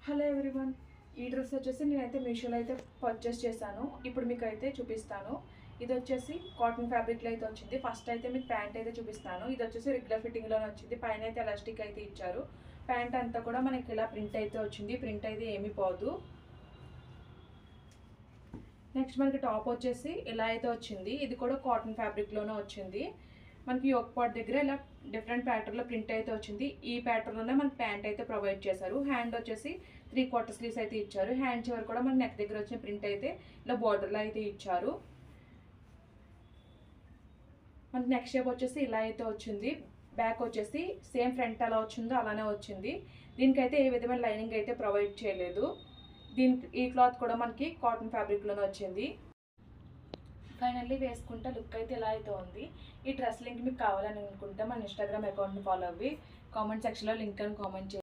Hello everyone. ఈ dress వచ్చేసి నేనైతే మీషోలో అయితే పర్చేస్ చేశాను. ఇప్పుడు మీకు అయితే చూపిస్తాను. ఇది వచ్చేసి కాటన్ ఫ్యాబ్రిక్లో అయితే వచ్చింది. ఫస్ట్ అయితే మీకు ప్యాంట్ అయితే చూపిస్తాను. ఇది వచ్చేసి రెగ్యులర్ ఫిట్టింగ్లోనే వచ్చింది. పైన అయితే ఎలాస్టిక్ అయితే ఇచ్చారు. ప్యాంట్ అంతా కూడా మనకి ఇలా ప్రింట్ అయితే వచ్చింది. ప్రింట్ అయితే ఏమీ పోదు. నెక్స్ట్ మనకి టాప్ వచ్చేసి ఇలా అయితే వచ్చింది. ఇది కూడా కాటన్ ఫ్యాబ్రిక్లోనే వచ్చింది. మనకి యోక్ పార్ట్ దగ్గర ఇలా డిఫరెంట్ ప్యాటర్న్లో ప్రింట్ అయితే వచ్చింది. ఈ ప్యాటర్న్లోనే మనకి ప్యాంట్ అయితే ప్రొవైడ్ చేశారు. హ్యాండ్ వచ్చేసి 3/4 స్లీవ్స్ అయితే ఇచ్చారు. హ్యాండ్ చివరి కూడా మన నెక్ దగ్గర వచ్చిన ప్రింట్ అయితే ఇలా బార్డర్లో అయితే ఇచ్చారు. మనకి నెక్ షేప్ వచ్చేసి ఇలా అయితే వచ్చింది. బ్యాక్ వచ్చేసి సేమ్ ఫ్రంట్ ఎలా వచ్చిందో అలానే వచ్చింది. దీనికైతే ఏ విధమైన లైనింగ్ అయితే ప్రొవైడ్ చేయలేదు. ఈ క్లాత్ కూడా మనకి కాటన్ ఫ్యాబ్రిక్లోనే వచ్చింది. ఫైనల్లీ వేసుకుంటే లుక్ అయితే ఇలా అయితే ఉంది. ఈ డ్రెస్ లింక్ మీకు కావాలని అనుకుంటే మన ఇన్స్టాగ్రామ్ అకౌంట్ని ఫాలో అవ్వి కామెంట్ సెక్షన్లో లింక్ అని కామెంట్ చేయండి.